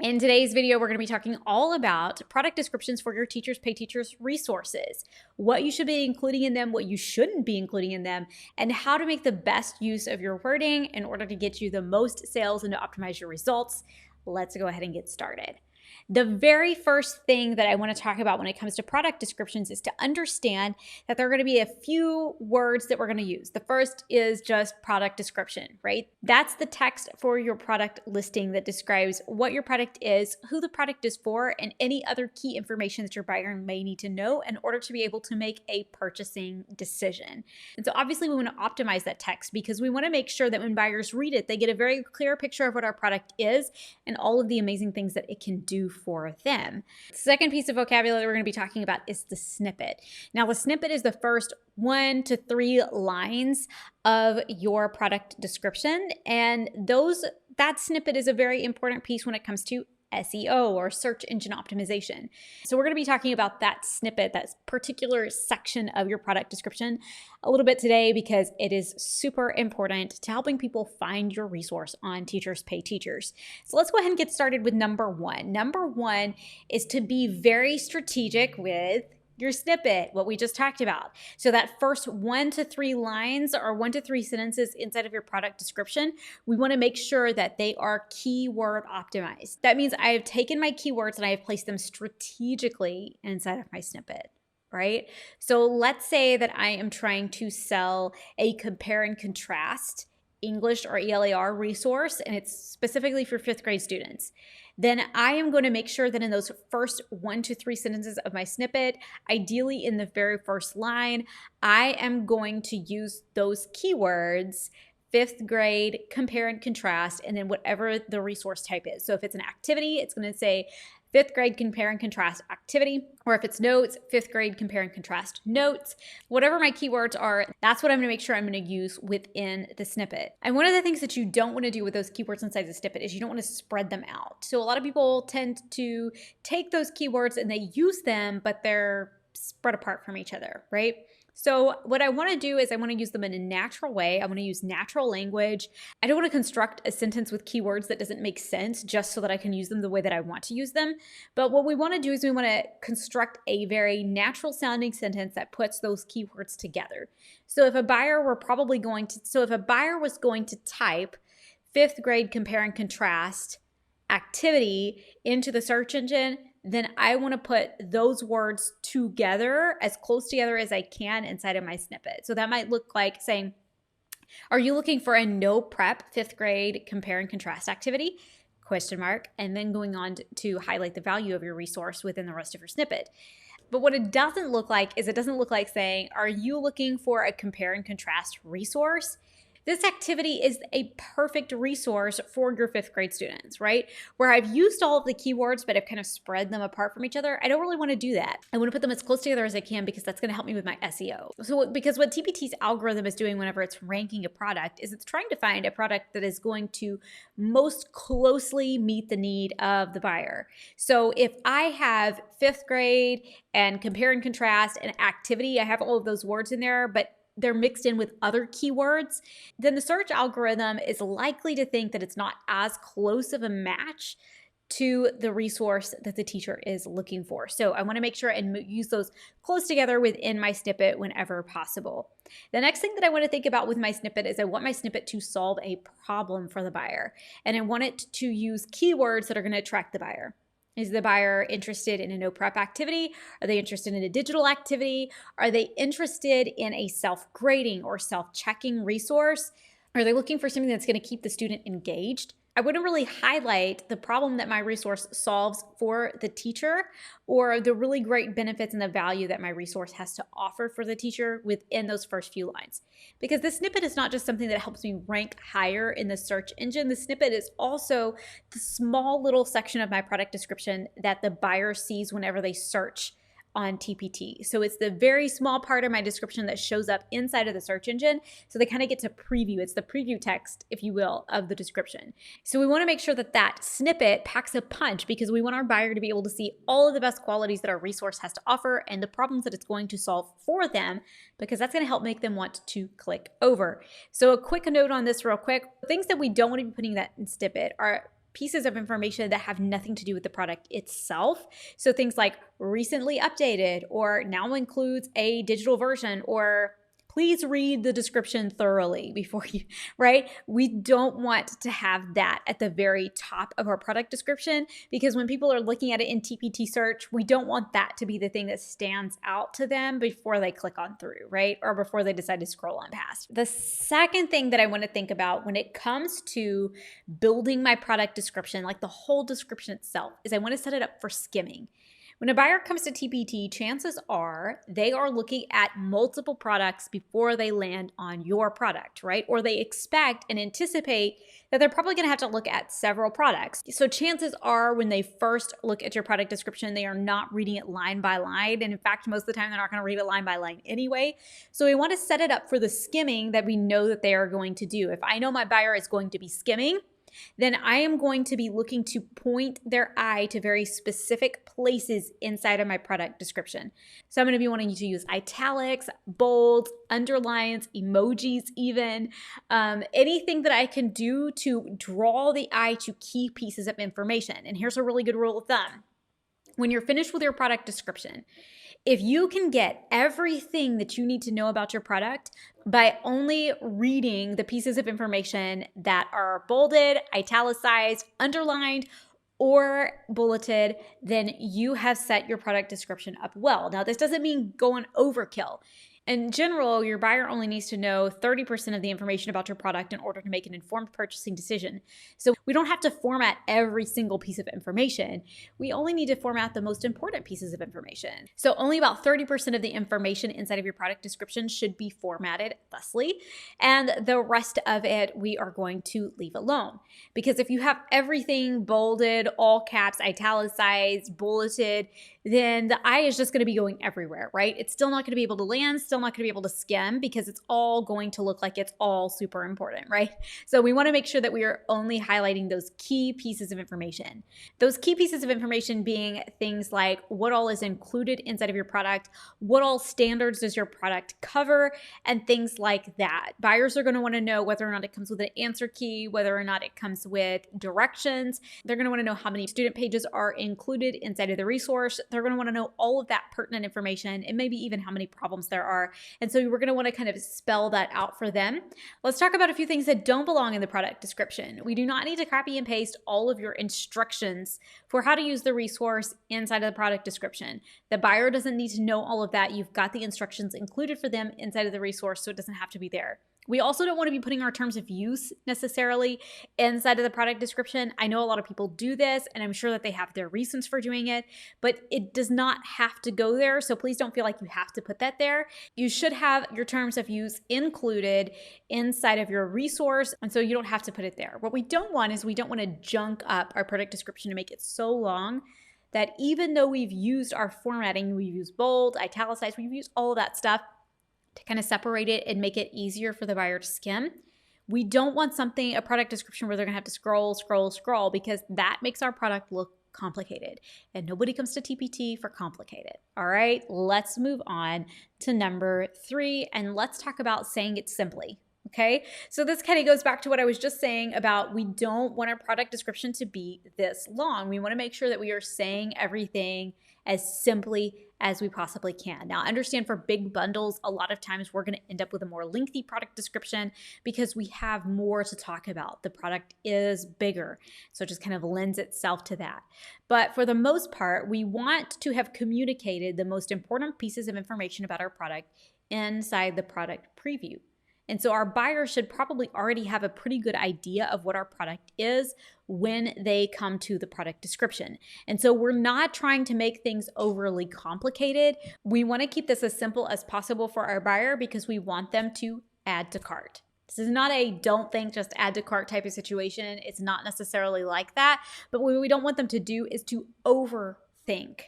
In today's video, we're going to be talking all about product descriptions for your Teachers Pay Teachers resources, what you should be including in them, what you shouldn't be including in them, and how to make the best use of your wording in order to get you the most sales and to optimize your results. Let's go ahead and get started. The very first thing that I want to talk about when it comes to product descriptions is to understand that there are going to be a few words that we're going to use. The first is just product description, right? That's the text for your product listing that describes what your product is, who the product is for, and any other key information that your buyer may need to know in order to be able to make a purchasing decision. And so obviously we want to optimize that text because we want to make sure that when buyers read it, they get a very clear picture of what our product is and all of the amazing things that it can do for them. The second piece of vocabulary we're going to be talking about is the snippet. Now, the snippet is the first 1 to 3 lines of your product description, and that snippet is a very important piece when it comes to SEO or search engine optimization. So we're going to be talking about that snippet, that particular section of your product description a little bit today because it is super important to helping people find your resource on Teachers Pay Teachers. So let's go ahead and get started with number 1. Number 1 is to be very strategic with your snippet, what we just talked about. So that first 1 to 3 lines or 1 to 3 sentences inside of your product description, we want to make sure that they are keyword optimized. That means I have taken my keywords and I have placed them strategically inside of my snippet, right? So let's say that I am trying to sell a compare and contrast English or ELAR resource, and it's specifically for 5th grade students. Then I am going to make sure that in those first 1 to 3 sentences of my snippet, ideally in the very first line, I am going to use those keywords, 5th grade, compare and contrast, and then whatever the resource type is. So if it's an activity, it's going to say 5th grade compare and contrast activity, or if it's notes, 5th grade compare and contrast notes. Whatever my keywords are, that's what I'm going to make sure I'm going to use within the snippet. And one of the things that you don't want to do with those keywords inside the snippet is you don't want to spread them out. So a lot of people tend to take those keywords and they use them, but they're spread apart from each other, right? So what I want to do is I want to use them in a natural way. I want to use natural language. I don't want to construct a sentence with keywords that doesn't make sense just so that I can use them the way that I want to use them. But what we want to do is we want to construct a very natural sounding sentence that puts those keywords together. So if a buyer was going to type 5th grade compare and contrast activity into the search engine, then I want to put those words together, as close together as I can inside of my snippet. So that might look like saying, are you looking for a no prep 5th grade compare and contrast activity? ? And then going on to highlight the value of your resource within the rest of your snippet. But what it doesn't look like is it doesn't look like saying, are you looking for a compare and contrast resource? This activity is a perfect resource for your 5th grade students, right? Where I've used all of the keywords, but I've kind of spread them apart from each other. I don't really want to do that. I want to put them as close together as I can because that's going to help me with my SEO. So because what TPT's algorithm is doing whenever it's ranking a product is it's trying to find a product that is going to most closely meet the need of the buyer. So if I have 5th grade and compare and contrast and activity, I have all of those words in there, but they're mixed in with other keywords, then the search algorithm is likely to think that it's not as close of a match to the resource that the teacher is looking for. So I want to make sure and use those close together within my snippet whenever possible. The next thing that I want to think about with my snippet is I want my snippet to solve a problem for the buyer. And I want it to use keywords that are going to attract the buyer. Is the buyer interested in a no prep activity? Are they interested in a digital activity? Are they interested in a self-grading or self-checking resource? Are they looking for something that's going to keep the student engaged? I wouldn't really highlight the problem that my resource solves for the teacher or the really great benefits and the value that my resource has to offer for the teacher within those first few lines. Because the snippet is not just something that helps me rank higher in the search engine. The snippet is also the small little section of my product description that the buyer sees whenever they search on TPT. So it's the very small part of my description that shows up inside of the search engine. So they kind of get to preview. It's the preview text, if you will, of the description. So we want to make sure that that snippet packs a punch because we want our buyer to be able to see all of the best qualities that our resource has to offer and the problems that it's going to solve for them, because that's going to help make them want to click over. So a quick note on this real quick. Things that we don't want to be putting that in snippet are pieces of information that have nothing to do with the product itself. So things like recently updated, or now includes a digital version, or please read the description thoroughly before you, right? We don't want to have that at the very top of our product description, because when people are looking at it in TPT search, we don't want that to be the thing that stands out to them before they click on through, right? Or before they decide to scroll on past. The second thing that I want to think about when it comes to building my product description, like the whole description itself, is I want to set it up for skimming. When a buyer comes to TPT, chances are they are looking at multiple products before they land on your product, right? Or they expect and anticipate that they're probably going to have to look at several products. So chances are when they first look at your product description, they are not reading it line by line. And in fact, most of the time, they're not going to read it line by line anyway. So we want to set it up for the skimming that we know that they are going to do. If I know my buyer is going to be skimming, then I am going to be looking to point their eye to very specific places inside of my product description. So I'm going to be wanting you to use italics, bolds, underlines, emojis even, anything that I can do to draw the eye to key pieces of information. And here's a really good rule of thumb. When you're finished with your product description, if you can get everything that you need to know about your product by only reading the pieces of information that are bolded, italicized, underlined, or bulleted, then you have set your product description up well. Now, this doesn't mean going overkill. In general, your buyer only needs to know 30% of the information about your product in order to make an informed purchasing decision. So we don't have to format every single piece of information. We only need to format the most important pieces of information. So only about 30% of the information inside of your product description should be formatted thusly, and the rest of it we are going to leave alone. Because if you have everything bolded, all caps, italicized, bulleted, then the eye is just going to be going everywhere, right? It's still not going to be able to land, still not going to be able to skim, because it's all going to look like it's all super important, right? So we want to make sure that we are only highlighting those key pieces of information. Those key pieces of information being things like what all is included inside of your product, what all standards does your product cover, and things like that. Buyers are going to want to know whether or not it comes with an answer key, whether or not it comes with directions. They're going to want to know how many student pages are included inside of the resource. They're going to want to know all of that pertinent information, and maybe even how many problems there are. And so we're going to want to kind of spell that out for them. Let's talk about a few things that don't belong in the product description. We do not need to copy and paste all of your instructions for how to use the resource inside of the product description. The buyer doesn't need to know all of that. You've got the instructions included for them inside of the resource, so it doesn't have to be there. We also don't want to be putting our terms of use necessarily inside of the product description. I know a lot of people do this, and I'm sure that they have their reasons for doing it, but it does not have to go there. So please don't feel like you have to put that there. You should have your terms of use included inside of your resource, and so you don't have to put it there. What we don't want is we don't want to junk up our product description to make it so long that even though we've used our formatting, we've used bold, italicized, we've used all of that stuff to kind of separate it and make it easier for the buyer to skim. We don't want a product description where they're gonna have to scroll, because that makes our product look complicated. And nobody comes to TPT for complicated. All right, let's move on to number 3, and let's talk about saying it simply. Okay, so this kind of goes back to what I was just saying about we don't want our product description to be this long. We want to make sure that we are saying everything as simply as we possibly can. Now, understand for big bundles, a lot of times we're going to end up with a more lengthy product description because we have more to talk about. The product is bigger, so it just kind of lends itself to that. But for the most part, we want to have communicated the most important pieces of information about our product inside the product preview. And so our buyers should probably already have a pretty good idea of what our product is when they come to the product description. And so we're not trying to make things overly complicated. We want to keep this as simple as possible for our buyer because we want them to add to cart. This is not a don't think, just add to cart type of situation. It's not necessarily like that. But what we don't want them to do is to overthink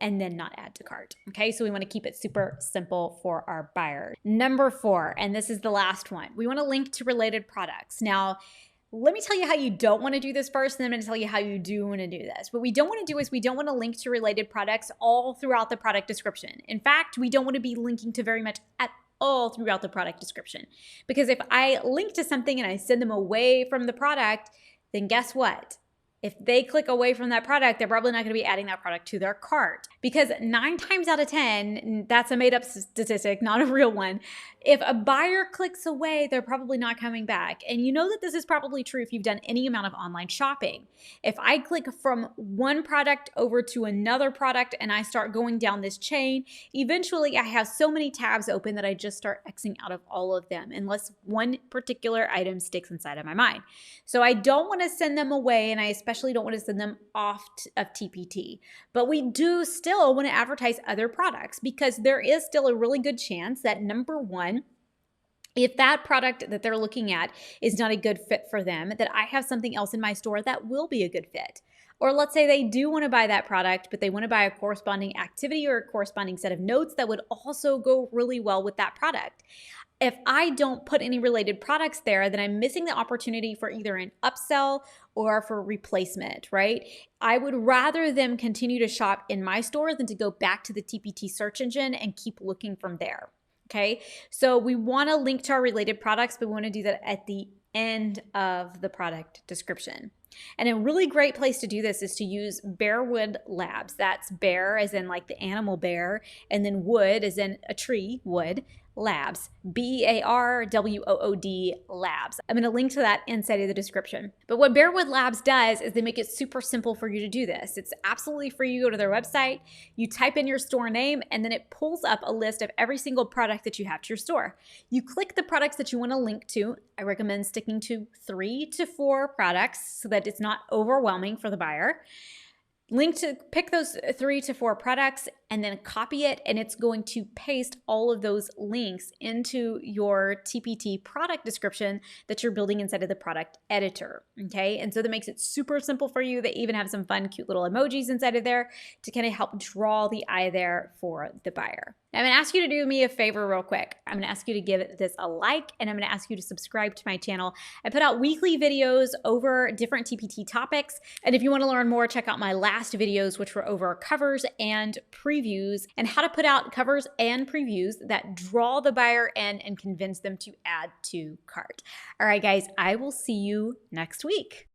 and then not add to cart. Okay, so we want to keep it super simple for our buyer. Number 4, and this is the last one, we want to link to related products. Now, let me tell you how you don't want to do this first, and then I'm going to tell you how you do want to do this. What we don't want to do is we don't want to link to related products all throughout the product description. In fact, we don't want to be linking to very much at all throughout the product description. Because if I link to something and I send them away from the product, then guess what? If they click away from that product, they're probably not going to be adding that product to their cart, because 9 times out of 10, that's a made up statistic, not a real one. If a buyer clicks away, they're probably not coming back. And you know that this is probably true if you've done any amount of online shopping. If I click from one product over to another product and I start going down this chain, eventually I have so many tabs open that I just start Xing out of all of them unless one particular item sticks inside of my mind. So I don't want to send them away, and I especially don't want to send them off of TPT. But we do still want to advertise other products, because there is still a really good chance that, number one, if that product that they're looking at is not a good fit for them, that I have something else in my store that will be a good fit. Or let's say they do want to buy that product, but they want to buy a corresponding activity or a corresponding set of notes that would also go really well with that product. If I don't put any related products there, then I'm missing the opportunity for either an upsell or for replacement, right? I would rather them continue to shop in my store than to go back to the TPT search engine and keep looking from there. Okay, so we want to link to our related products, but we want to do that at the end of the product description. And a really great place to do this is to use Bearwood Labs. That's bear as in like the animal bear, and then wood as in a tree, wood. Labs, BEARWOOD Labs. I'm going to link to that inside of the description. But what Bearwood Labs does is they make it super simple for you to do this. It's absolutely free. You go to their website, you type in your store name, and then it pulls up a list of every single product that you have to your store. You click the products that you want to link to. I recommend sticking to 3 to 4 products so that it's not overwhelming for the buyer. Pick those 3 to 4 products and then copy it, and it's going to paste all of those links into your TPT product description that you're building inside of the product editor, okay? And so that makes it super simple for you. They even have some fun, cute little emojis inside of there to kind of help draw the eye there for the buyer. Now, I'm gonna ask you to do me a favor real quick. I'm gonna ask you to give this a like, and I'm gonna ask you to subscribe to my channel. I put out weekly videos over different TPT topics, and if you wanna learn more, check out my last videos, which were over covers and previews, and how to put out covers and previews that draw the buyer in and convince them to add to cart. All right, guys, I will see you next week.